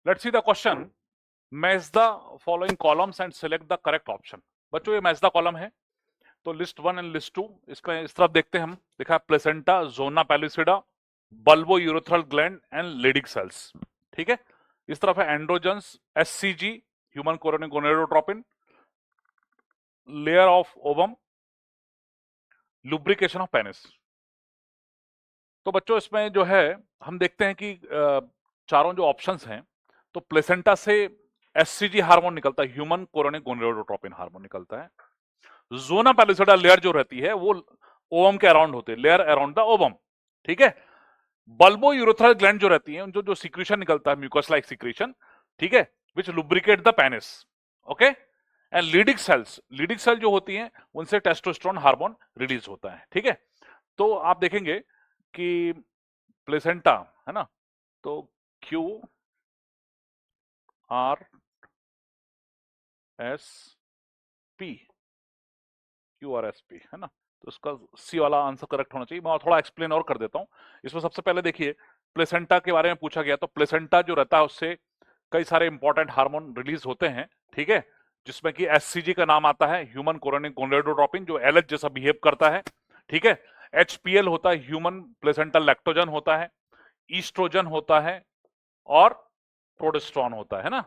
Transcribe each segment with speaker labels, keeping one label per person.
Speaker 1: Let's see the question. Match the following columns and select the correct option. बच्चों ये match the column है, तो list one and list two इसका इस तरफ देखते हैं हम। देखा placenta, zona pellucida, bulbo urethral gland and Leydig cells. ठीक है, इस तरफ है androgens, SCG human chorionic gonadotropin, layer of ovum, lubrication of penis. तो बच्चों इसमें जो है हम देखते हैं कि चारों जो ऑप्शंस हैं, तो प्लेसेंटा से एससीजी हार्मोन निकलता है, ह्यूमन कोरोनिक गोनेडोट्रोपिन हार्मोन निकलता है। जोना पैलिसिडा लेयर जो रहती है वो ओवम के अराउंड होते हैं, लेयर अराउंड द ओवम। ठीक है, बल्बो यूरोथ्रल ग्लैंड जो रहती है, जो जो सिक्रीशन निकलता है, म्यूकस लाइक सिक्रीशन, ठीक है, which lubricate the penis. Okay, and Leydig cell जो होती हैं उनसे टेस्टोस्टेरोन हार्मोन रिलीज होता है। ठीक है, तो आप देखेंगे कि प्लेसेंटा है ना, तो Q R S P, Q R S P है ना, तो इसका सी वाला आंसर करेक्ट होना चाहिए। मैं थोड़ा एक्सप्लेन और कर देता हूं इसमें। सबसे पहले देखिए, प्लेसेंटा के बारे में पूछा गया, तो प्लेसेंटा जो रहता है उससे कई सारे इंपॉर्टेंट हार्मोन रिलीज होते हैं। ठीक है, जिसमें कि एससीजी का नाम आता है, ह्यूमन कोरोनिक गोनेडोट्रोपिन, जो एलएच जैसा बिहेव करता है। ठीक है, एचपीएल होता है, ह्यूमन प्लेसेंटल लैक्टोजन होता है, ईस्ट्रोजन होता है, और प्रोजेस्टेरोन होता है ना।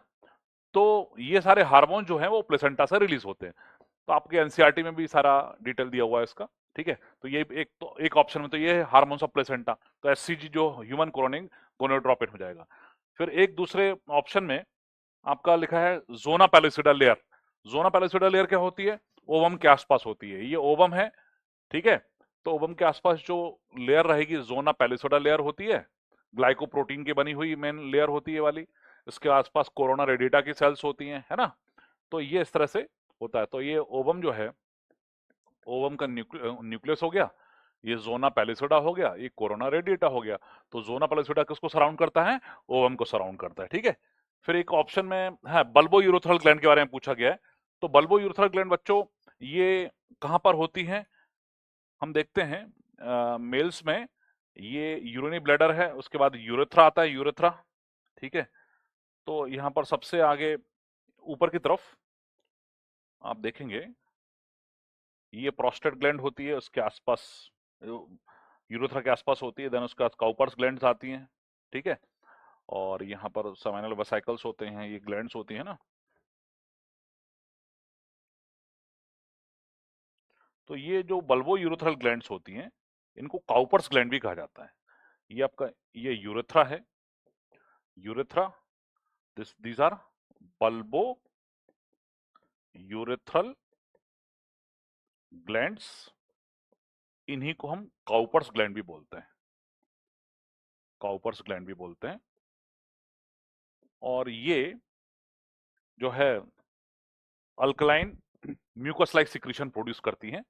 Speaker 1: तो ये सारे हार्मोन जो हैं वो प्लेसेंटा से रिलीज होते हैं। तो आपके एनसीईआरटी में भी सारा डिटेल दिया हुआ है इसका। ठीक है, तो ये एक ऑप्शन में तो ये है हार्मोन्स ऑफ प्लेसेंटा, तो एससीजी जो ह्यूमन कोरोनिक गोनेडोट्रोपिन हो जाएगा। फिर एक दूसरे ऑप्शन में आपका लिखा है जोना पैलिसिडा लेयर। जोना पैलिसिडा लेयर क्या होती है? ओवम के आसपास होती है, ये ओवम है। ठीक है, तो ओवम के आसपास जो लेयर रहेगी जोना पैलिसिडा लेयर होती है, ग्लाइकोप्रोटीन की बनी हुई मेन लेयर होती है वाली। इसके आसपास कोरोना रेडिटा की सेल्स होती हैं, है ना। तो ये इस तरह से होता है। तो ये ओवम जो है, ओवम का न्यूक्लियस हो गया, ये जोना पैलिसिडा हो गया, ये कोरोना रेडिएटा हो गया। तो जोना पैलिसिडा किसको सराउंड करता है? ओवम को सराउंड करता है। ठीक है, फिर एक ऑप्शन में है बल्बो यूरोथ्रल ग्लैंड के बारे में पूछा गया है। तो बल्बो यूरोथ्रल ग्लैंड बच्चों ये कहां पर होती है? हम देखते हैं मेल्स में ये यूरिनी ब्लैडर है, उसके बाद यूरेथ्रा आता है, यूरेथ्रा। ठीक है, तो यहाँ पर सबसे आगे ऊपर की तरफ आप देखेंगे ये प्रोस्टेट ग्लैंड होती है, उसके आसपास यूरेथ्रा के आसपास होती है। देन उसके बाद काउपर्स ग्लैंड्स आती हैं। ठीक है, और यहाँ पर सेमिनल वेसिकल्स होते हैं, ये ग्लैंड्स होती हैं ना। तो ये जो बल्बो यूरेथ्रल ग्लैंड्स होती हैं, इनको काउपर्स ग्लैंड भी कहा जाता है। ये आपका ये यूरेथ्रा है, urethra, these are bulbourethral glands, इन्हीं को हम काउपर्स ग्लैंड भी बोलते हैं, काउपर्स ग्लैंड भी बोलते हैं। और ये जो है alkaline mucus like secretion produce करती हैं।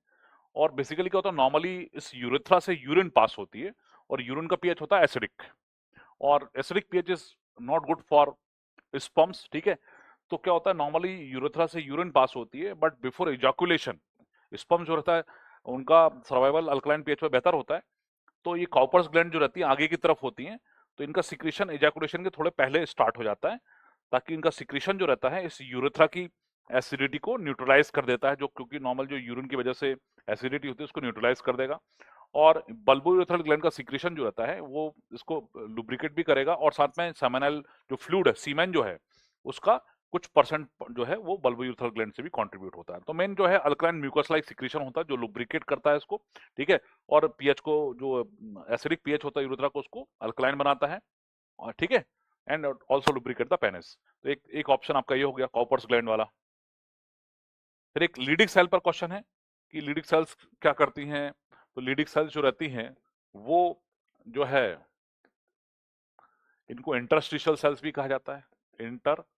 Speaker 1: और बेसिकली क्या होता है, नॉर्मली इस यूरेथ्रा से यूरिन पास होती है, और यूरिन का पीएच होता है एसिडिक, और acidic pH is not good for sperms. ठीक है, तो क्या होता है, नॉर्मली यूरेथ्रा से यूरिन पास होती है, बट बिफोर इजैकुलेशन स्पर्म जो रहता है उनका सर्वाइवल अल्कलाइन पीएच में बेहतर होता है। तो ये कॉपर्स ग्लैंड जो रहती है आगे की तरफ होती हैं, तो इनका सिक्रीशन इजैकुलेशन के थोड़े पहले स्टार्ट हो जाता है, ताकि इनका सिक्रीशन जो रहता है इस यूरेथ्रा की एसिडिटी को न्यूट्रलाइज कर देता है, जो क्योंकि नॉर्मल जो यूरिन की वजह से एसिडिटी होती है उसको न्यूट्रलाइज कर देगा। और बल्बो यूरेथ्रल ग्लैंड का सिक्रीशन जो रहता है वो इसको लुब्रिकेट भी करेगा, और साथ में सेमिनल जो फ्लूइड है, सीमेन जो है, उसका कुछ परसेंट जो है वो बल्बो यूरेथ्रल ग्लैंड से भी कंट्रीब्यूट होता है। तो मेन जो है अल्कलाइन म्यूकस लाइक सिक्रीशन होता है जो लुब्रिकेट करता है इसको। ठीक है, और पीएच को जो एसिडिक पीएच होता है यूरेथ्रा को, उसको अल्कलाइन बनाता है। और ठीक है, and also lubricate the penis. तो एक एक ऑप्शन आपका ये हो गया कॉपर्स ग्लैंड वाला। फिर एक लीडिक सेल पर क्वेश्चन है कि लीडिक सेल्स क्या करती हैं। तो लीडिक सेल्स जो रहती हैं वो जो है, इनको इंटरस्टिशियल सेल्स भी कहा जाता है, इंटरस्टिशियल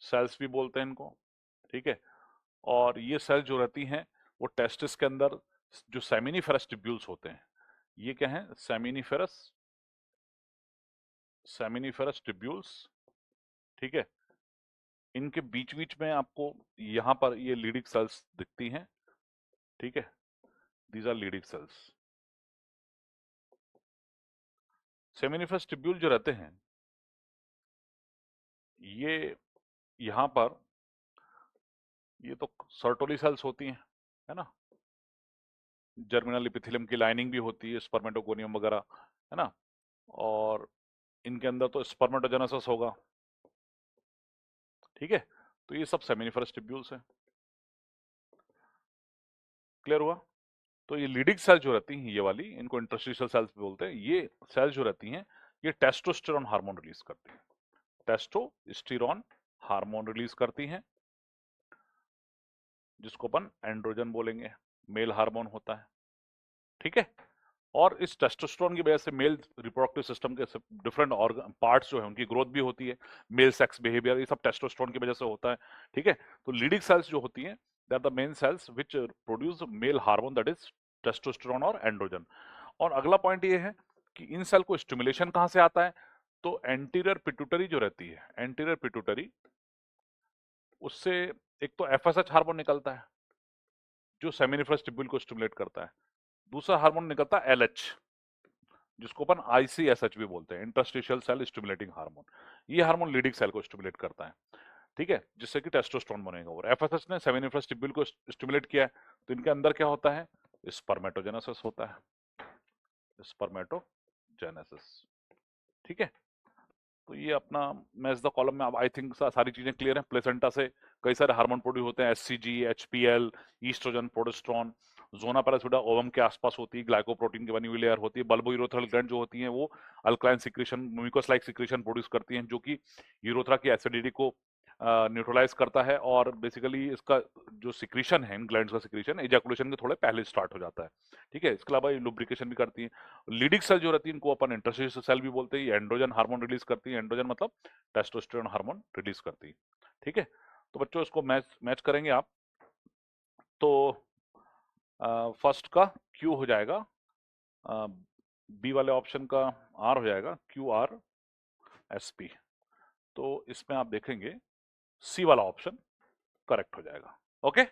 Speaker 1: सेल्स भी बोलते हैं इनको। ठीक है, और ये सेल जो रहती हैं वो टेस्टिस के अंदर जो सेमिनिफेरस ट्यूब्यूल्स होते हैं, ये क्या है, सेमिनिफेरस, सेमिनिफेरस ट्यूब्यूल्स। ठीक है, इनके बीच बीच में आपको यहाँ पर ये लीडिक सेल्स दिखती हैं। ठीक है, these are Leydig cells. Seminiferous tubule जो रहते हैं ये यहाँ पर ये तो सर्टोली सेल्स होती हैं, है ना, जर्मिनल एपिथेलियम की लाइनिंग भी होती है, स्पर्मेटोगोनियम वगैरह, है ना, और इनके अंदर तो स्पर्मेटोजेनेसिस होगा, ठीक है। तो ये सब सेमिनिफरस ट्यूब्यूल्स हैं। क्लियर हुआ? तो ये लीडिंग सेल जो रहती हैं, ये वाली, इनको इंटरस्टिशियल सेल्स भी बोलते हैं। ये सेल जो रहती हैं, ये टेस्टोस्टेरोन हार्मोन रिलीज करती हैं। टेस्टोस्टेरोन हार्मोन रिलीज करती हैं, जिसको अपन एंड्रोजन बोलेंगे, मेल हार्मोन होता है, ठीक है। और इस टेस्टोस्टेरोन की वजह से मेल रिप्रोडक्टिव सिस्टम के डिफरेंट ऑर्गन पार्ट्स जो है उनकी ग्रोथ भी होती है, मेल सेक्स बिहेवियर, ये सब टेस्टोस्टेरोन की वजह से होता है, ठीक है। तो लीडिंग सेल्स जो होती हैं, they are the main cells which produce male hormone, that is testosterone और एंड्रोजन। और अगला पॉइंट ये है कि इन सेल को स्टिमुलेशन कहां से आता है, तो एंटीरियर पिट्यूटरी जो रहती है, एंटीरियर पिट्यूटरी, उससे एक तो एफएसएच हार्मोन निकलता है जो सेमिनिफरस ट्यूब्यूल को स्टिमुलेट करता है, दूसरा हार्मोन निकलता है एलएच, जिसको अपन आईसीएसएच भी बोलते हैं, इंटरस्टिशियल सेल स्टिमुलेटिंग हार्मोन। ये हार्मोन लीडिंग सेल को स्टिमुलेट करता है, ठीक है, जिससे कि टेस्टोस्टेरोन बनेगा। और एफएसएच ने सेमिनिफरस ट्यूब्यूल को स्टिमुलेट किया है, तो इनके अंदर क्या होता है, स्पर्मेटोजेनेसिस होता है, स्पर्मेटोजेनेसिस, ठीक है। तो ये अपना मैच द कॉलम में अब आई थिंक सारी चीजें क्लियर हैं। प्लेसेंटा से कई सारे हार्मोन प्रोड्यूस होते हैं, एचसीजी, एचपीएल, ईस्ट्रोजन, प्रोजेस्टेरोन। जोना पैरासिटा ओवम के आसपास होती है, ग्लाइकोप्रोटीन की बनी हुई लेयर होती है। बल्बो यूरोथ्रल ग्लैंड जो होती हैं वो alkaline secretion, mucus like secretion produce करती हैं, जो कि यूरोथ्रा की एसिडिटी को न्यूट्रलाइज करता है। और बेसिकली इसका जो सिक्रीशन है, इन ग्लैंड्स का सिक्रीशन एजाकुलेशन के थोड़े पहले स्टार्ट हो जाता है, ठीक है। इसके अलावा ये लुब्रिकेशन भी करती है। लीडिंग सेल जो रहती है इनको अपन इंटरस्टिशियल सेल भी बोलते हैं। ये एंड्रोजन हार्मोन रिलीज करती है, एंड्रोजन मतलब टेस्टोस्टेरोन हार्मोन रिलीज करती है, ठीक है। तो बच्चों इसको मैच मैच करेंगे आप, तो फर्स्ट का क्यू हो जाएगा, बी वाले ऑप्शन का आर हो जाएगा, क्यू आर एस पी। तो इसमें आप देखेंगे सी वाला ऑप्शन करेक्ट हो जाएगा, ओके।